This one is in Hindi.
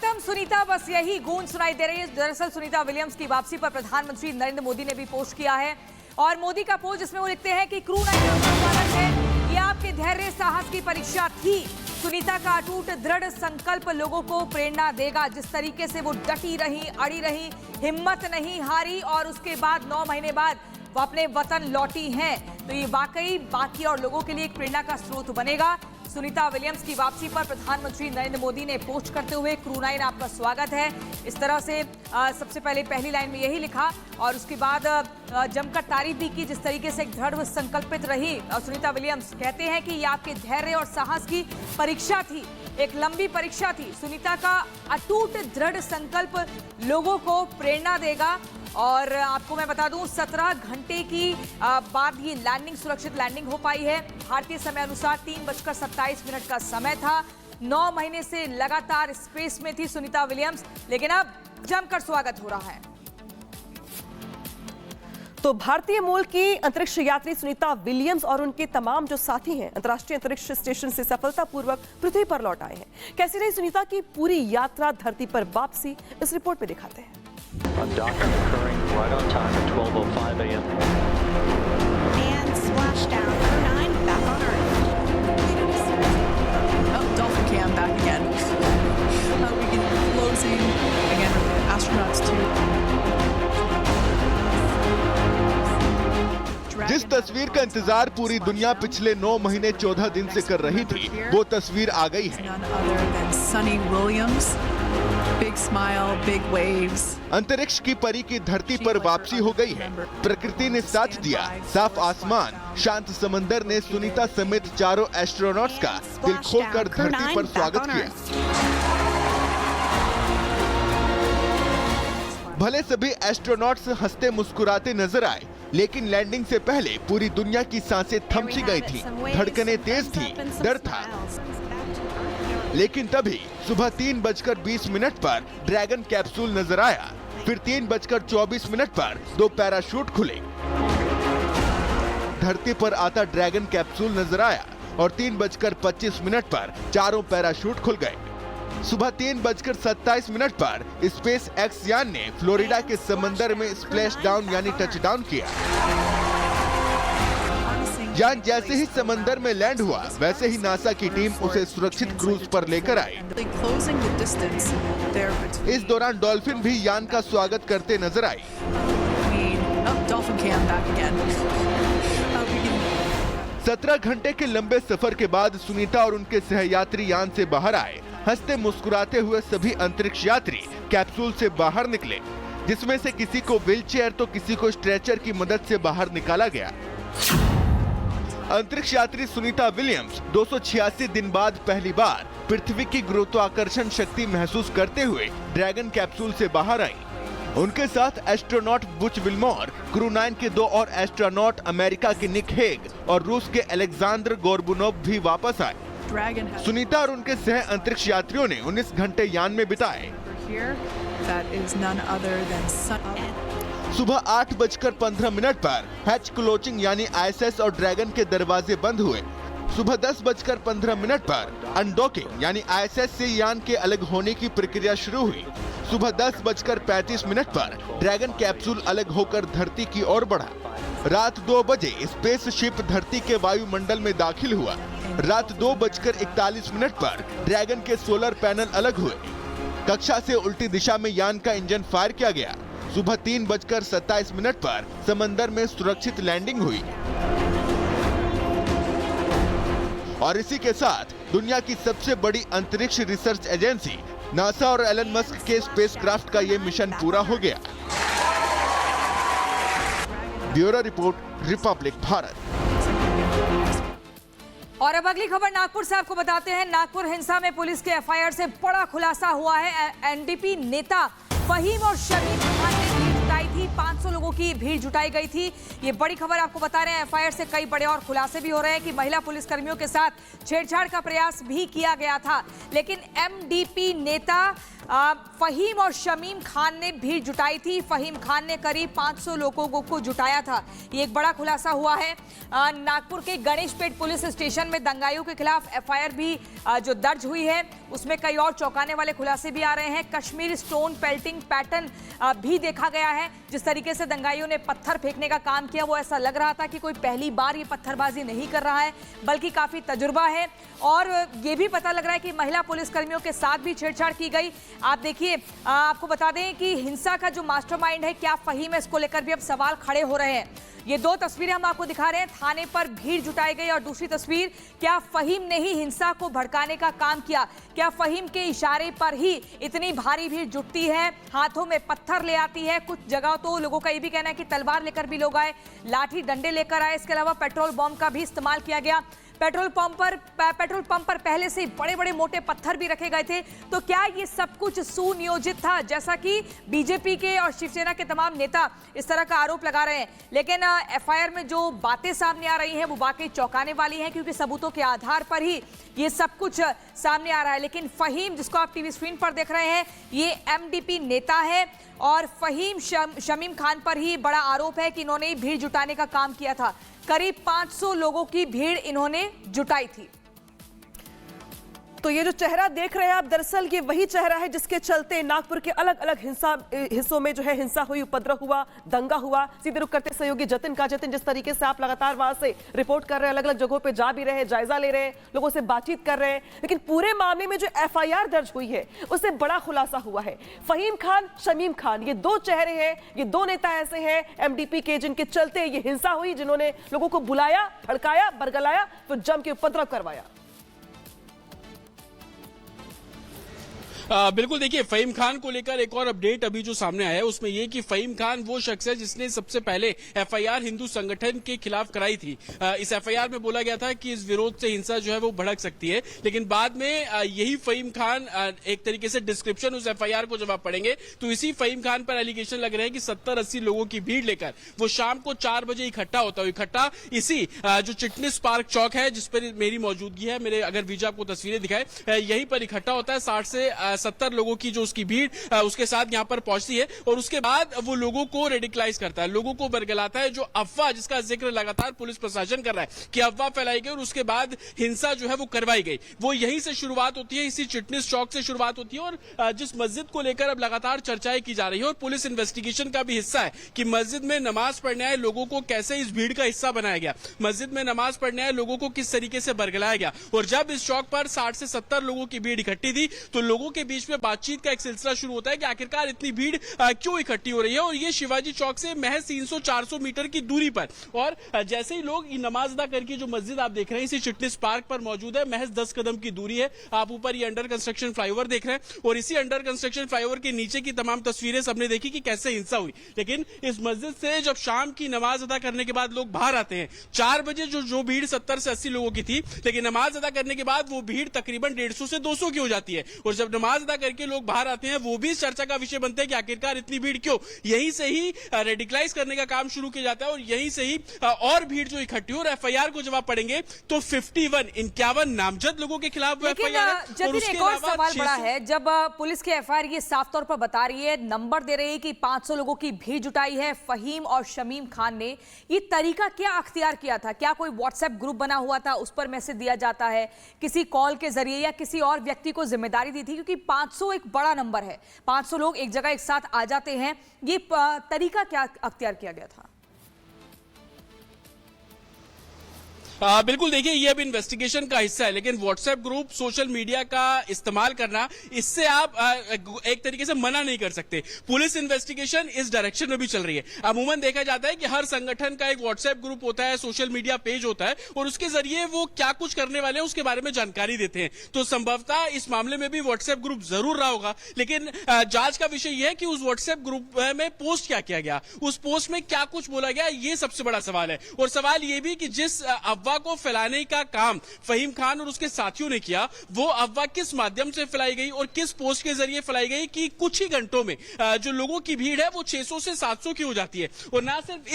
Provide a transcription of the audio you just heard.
स्वागतम सुनीता, बस यही गूंज सुनाई दे रही है। दरअसल सुनीता विलियम्स की वापसी पर प्रधानमंत्री नरेंद्र मोदी ने भी पोस्ट किया है और मोदी का पोस्ट जिसमें वो लिखते हैं कि क्रू 9 का स्वागत है। ये आपके धैर्य साहस की परीक्षा थी। सुनीता का अटूट दृढ़ संकल्प लोगों को प्रेरणा देगा। जिस तरीके से वो डटी रही, अड़ी रही, हिम्मत नहीं हारी और उसके बाद 9 महीने बाद वो अपने वतन लौटी हैं, तो ये वाकई बाकी और लोगों के लिए एक प्रेरणा का स्रोत बनेगा। सुनीता विलियम्स की वापसी पर प्रधानमंत्री नरेंद्र मोदी ने पोस्ट करते हुए क्रू 9 आपका स्वागत है, इस तरह से सबसे पहले पहली लाइन में यही लिखा और उसके बाद जमकर तारीफ भी की। जिस तरीके से दृढ़ संकल्पित रही सुनीता विलियम्स, कहते हैं कि ये आपके धैर्य और साहस की परीक्षा थी, एक लंबी परीक्षा थी। सुनीता का अटूट दृढ़ संकल्प लोगों को प्रेरणा देगा। और आपको मैं बता दूं 17 घंटे की बाद ये लैंडिंग, सुरक्षित लैंडिंग हो पाई है। भारतीय समय अनुसार 3:27 का समय था। 9 महीने से लगातार स्पेस में थी सुनीता विलियम्स, लेकिन अब जमकर स्वागत हो रहा है। तो भारतीय मूल की अंतरिक्ष यात्री सुनीता विलियम्स और उनके तमाम जो साथी हैं अंतर्राष्ट्रीय अंतरिक्ष स्टेशन से सफलतापूर्वक पृथ्वी पर लौट आए हैं। कैसी रही सुनीता की पूरी यात्रा, धरती पर वापसी, इस रिपोर्ट में दिखाते हैं। Undock and occurring right on time at 12:05 a.m. And splashdown. Crew 9 back on Earth. Oh, dolphin cam back again. We get closing again with the astronauts too. जिस तस्वीर का इंतजार पूरी दुनिया पिछले 9 महीने 14 दिन से कर रही थी, वो तस्वीर आ गई है। None other than Sunny Williams. Big smile, big waves. अंतरिक्ष की परी की धरती पर वापसी हो गई है। प्रकृति ने साथ दिया, साफ आसमान, शांत समंदर ने सुनीता समेत चारों एस्ट्रोनॉट्स का दिल खोलकर धरती पर स्वागत किया। भले सभी एस्ट्रोनॉट्स हंसते मुस्कुराते नजर आए, लेकिन लैंडिंग से पहले पूरी दुनिया की सांसें थम सी गई थी, धड़कनें तेज थी, डर था। लेकिन तभी सुबह 3:20 पर ड्रैगन कैप्सूल नजर आया। फिर 3:24 पर 2 पैराशूट खुले। धरती पर आता ड्रैगन कैप्सूल नजर आया और 3:25 पर चारों पैराशूट खुल गए। सुबह 3:27 पर स्पेस एक्स यान ने फ्लोरिडा के समंदर में स्प्लैश डाउन यानी टचडाउन किया। यान जैसे ही समंदर में लैंड हुआ, वैसे ही नासा की टीम उसे सुरक्षित क्रूज पर लेकर आई। इस दौरान डॉल्फिन भी यान का स्वागत करते नजर आई। 17 घंटे के लंबे सफर के बाद सुनीता और उनके सहयात्री यान से बाहर आए। हंसते मुस्कुराते हुए सभी अंतरिक्ष यात्री कैप्सूल से बाहर निकले, जिसमें से किसी को व्हीलचेयर तो किसी को स्ट्रेचर की मदद से बाहर निकाला गया। अंतरिक्ष यात्री सुनीता विलियम्स 286 दिन बाद पहली बार पृथ्वी की गुरुत्वाकर्षण शक्ति महसूस करते हुए ड्रैगन कैप्सूल से बाहर आईं। उनके साथ एस्ट्रोनॉट बुच विल्मोर, क्रू 9 के 2 और एस्ट्रोनॉट अमेरिका के निक हेग और रूस के अलेक्जेंडर गोर्बुनोव भी वापस आए। सुनीता और उनके सह अंतरिक्ष यात्रियों ने 19 घंटे यान में बिताए। सुबह 8:15 पर हैच क्लोजिंग यानी ISS और ड्रैगन के दरवाजे बंद हुए। सुबह 10:15 पर अनडॉकिंग यानी ISS से यान के अलग होने की प्रक्रिया शुरू हुई। सुबह 10:35 पर ड्रैगन कैप्सूल अलग होकर धरती की ओर बढ़ा। रात 2 बजे स्पेसशिप धरती के वायुमंडल में दाखिल हुआ। रात 2:41 पर ड्रैगन के सोलर पैनल अलग हुए। कक्षा से उल्टी दिशा में यान का इंजन फायर किया गया। सुबह 3:27 पर समंदर में सुरक्षित लैंडिंग हुई। और इसी के साथ दुनिया की सबसे बड़ी अंतरिक्ष रिसर्च एजेंसी नासा और एलन मस्क के स्पेसक्राफ्ट का ये मिशन पूरा हो गया। Bureau report, Republic Bharat. और अब अगली खबर नागपुर से आपको बताते हैं। नागपुर हिंसा में पुलिस के FIR से बड़ा खुलासा हुआ है। NDP नेता फहीम और शमीम खान ने भीड़ जुटाई थी। 500 लोगों की भीड़ जुटाई गई थी। ये बड़ी खबर आपको बता रहे हैं। FIR से कई बड़े और खुलासे भी हो रहे हैं कि महिला पुलिसकर्मियों के साथ छेड़छाड़ का प्रयास भी किया गया था। लेकिन MDP नेता फहीम और शमीम खान ने भीड़ जुटाई थी। फहीम खान ने करीब 500 लोगों को जुटाया था। ये एक बड़ा खुलासा हुआ है। नागपुर के गणेशपेट पुलिस स्टेशन में दंगाइयों के खिलाफ एफआईआर भी जो दर्ज हुई है, उसमें कई और चौंकाने वाले खुलासे भी आ रहे हैं। कश्मीर स्टोन पेल्टिंग पैटर्न भी देखा गया है। जिस तरीके से दंगाइयों ने पत्थर फेंकने का काम किया, वो ऐसा लग रहा था कि कोई पहली बार ये पत्थरबाजी नहीं कर रहा है, बल्कि काफी तजुर्बा है। और ये भी पता लग रहा है कि महिला पुलिसकर्मियों के साथ भी छेड़छाड़ की गई। आप देखिए, आपको बता दें कि हिंसा का जो मास्टरमाइंड है, क्या फहीम है, इसको लेकर भी अब सवाल खड़े हो रहे हैं। ये दो तस्वीरें हम आपको दिखा रहे हैं, थाने पर भीड़ जुटाई गई, और दूसरी तस्वीर, क्या फहीम ने ही हिंसा को भड़काने का काम किया? क्या फहीम के इशारे पर ही इतनी भारी भीड़ जुटती है, हाथों में पत्थर ले आती है? कुछ जगह तो लोगों का ये भी कहना है कि तलवार लेकर भी लोग आए, लाठी डंडे लेकर आए। इसके अलावा पेट्रोल बम का भी इस्तेमाल किया गया। पेट्रोल पंप पर पहले से बड़े बड़े मोटे पत्थर भी रखे गए थे। तो क्या ये सब कुछ सुनियोजित था, जैसा कि बीजेपी के और शिवसेना के तमाम नेता इस तरह का आरोप लगा रहे हैं? लेकिन एफआईआर में जो बातें सामने आ रही हैं वो वाकई चौंकाने वाली हैं, क्योंकि सबूतों के आधार पर ही ये सब कुछ सामने आ रहा है। लेकिन फहीम, जिसको आप टीवी स्क्रीन पर देख रहे हैं, ये एमडीपी नेता है, और फहीम शमीम खान पर ही बड़ा आरोप है कि इन्होंने ही भीड़ जुटाने का काम किया था। करीब 500 लोगों की भीड़ इन्होंने जुटाई थी। तो ये जो चेहरा देख रहे हैं आप, दरअसल ये वही चेहरा है जिसके चलते नागपुर के अलग अलग हिस्सों में जो है हिंसा हुई, उपद्रव हुआ, दंगा हुआ। सीधे रुख करते सहयोगी जतिन का। जतिन, जिस तरीके से आप लगातार वहां से रिपोर्ट कर रहे हैं, अलग अलग जगहों पे जा भी रहे हैं, जायजा ले रहे हैं, लोगों से बातचीत कर रहे हैं, लेकिन पूरे मामले में जो एफआईआर दर्ज हुई है उससे बड़ा खुलासा हुआ है। फहीम खान, शमीम खान, ये दो चेहरे हैं, ये दो नेता ऐसे हैं एमडीपी के जिनके चलते ये हिंसा हुई, जिन्होंने लोगों को बुलाया, भड़काया, बरगलाया, फिर जम के उपद्रव करवाया। बिल्कुल, देखिए, फहीम खान को लेकर एक और अपडेट अभी जो सामने आया है उसमें यह कि फहीम खान वो शख्स है जिसने सबसे पहले एफआईआर हिंदू संगठन के खिलाफ कराई थी। इस एफआईआर में बोला गया था कि इस विरोध से हिंसा जो है वो भड़क सकती है, लेकिन बाद में यही फहीम खान एक तरीके से डिस्क्रिप्शन उस एफआईआर को जब आप पढ़ेंगे तो इसी फहीम खान पर एलिगेशन लग रहे हैं कि 70-80 लोगों की भीड़ लेकर वो शाम को 4 बजे इकट्ठा होता है। इकट्ठा इसी जो चिटनिस पार्क चौक है, जिस पर मेरी मौजूदगी है, मेरे अगर वीजा आपको तस्वीरें दिखाए, यहीं पर इकट्ठा होता है। 60 से 70 लोगों की जो उसकी भीड़ उसके साथ यहां पर पहुंचती है, और उसके बाद वो लोगों को रेडिकलाइज करता है, लोगों को बरगलाता है। जो अफवाह जिसका जिक्र लगातार पुलिस प्रशासन कर रहा है कि अफवाह फैलाई गई और उसके बाद हिंसा जो है वो करवाई गई, वो यहीं से शुरुआत होती है, इसी चिटनिस चौक से शुरुआत होती है। और जिस मस्जिद को लेकर अब लगातार चर्चाएं की जा रही है और पुलिस इन्वेस्टिगेशन का भी हिस्सा है कि मस्जिद में नमाज पढ़ने आए लोगों को कैसे इस भीड़ का हिस्सा बनाया गया, मस्जिद में नमाज पढ़ने आए लोगों को किस तरीके से बरगलाया गया। और जब इस चौक पर 60 से 70 लोगों की भीड़ इकट्ठी थी तो लोगों के बीच में बातचीत का एक सिलसिला शुरू होता है कि आखिरकार इतनी भीड़ क्यों इकट्ठी हो रही है। और ये शिवाजी चौक से महज 300-400 मीटर की दूरी पर, और जैसे ही लोग नमाज अदा करके जो मस्जिद आप देख रहे हैं इसी चिटनिस पार्क पर मौजूद है, महज 10 कदम की दूरी है। आप ऊपर ये अंडर कंस्ट्रक्शन फ्लाईओवर देख रहे हैं, और इसी अंडर कंस्ट्रक्शन फ्लाईओवर के नीचे की तमाम तस्वीरें सबने देखी कि कैसे हिंसा हुई। लेकिन इस मस्जिद से जब शाम की नमाज अदा करने के बाद लोग बाहर आते हैं, 4 बजे जो भीड़ 70 से 80 लोगों की थी, लेकिन नमाज अदा करने के बाद वो भीड़ तकरीबन 150 से 200 की हो जाती है। और जब नमाज अदा करके लोग बाहर आते हैं, वो भी चर्चा का विषय बनते हैं कि आखिरकार इतनी भीड़ क्यों। यहीं से ही रेडिकलाइज करने का काम शुरू किया जाता है, और यहीं से ही और भीड़ जो इकट्ठी हो। और एफआईआर को जब आप पढ़ेंगे तो 51 नामजद लोगों के खिलाफ एफआईआर है। जब एक और सवाल बड़ा है, जब पुलिस की एफआईआर ये साफ तौर पर बता रही है, नंबर दे रही है कि 500 लोगों की भीड़ जुटाई है फहीम और शमीम खान ने, ये तरीका क्या अख्तियार किया था? क्या कोई व्हाट्सएप ग्रुप बना हुआ था, उस पर मैसेज दिया जाता है, किसी कॉल के जरिए, या किसी और व्यक्ति को जिम्मेदारी दी थी? क्योंकि 500 एक बड़ा नंबर है, 500 लोग एक जगह एक साथ आ जाते हैं, ये तरीका क्या अख्तियार किया गया था? बिल्कुल, देखिए, ये अब इन्वेस्टिगेशन का हिस्सा है, लेकिन व्हाट्सएप ग्रुप, सोशल मीडिया का इस्तेमाल करना, इससे आप एक तरीके से मना नहीं कर सकते। पुलिस इन्वेस्टिगेशन इस डायरेक्शन में भी चल रही है। अमूमन देखा जाता है कि हर संगठन का एक व्हाट्सएप ग्रुप होता है, सोशल मीडिया पेज होता है, और उसके जरिए वो क्या कुछ करने वाले हैं उसके बारे में जानकारी देते हैं। तो संभवतः इस मामले में भी व्हाट्सएप ग्रुप जरूर रहा होगा, लेकिन जांच का विषय यह है कि उस व्हाट्सएप ग्रुप में पोस्ट क्या किया गया, उस पोस्ट में क्या कुछ बोला गया, ये सबसे बड़ा सवाल है। और सवाल यह भी कि जिस अफवाह को फैलाने का काम फहीम खान और उसके साथियों ने किया, वो अफवाह किस माध्यम से फैलाई गई और किस पोस्ट के जरिए फैलाई गई कि कुछ ही घंटों में जो लोगों की भीड़ है वो 600 से 700 की हो जाती है। और ना सिर्फ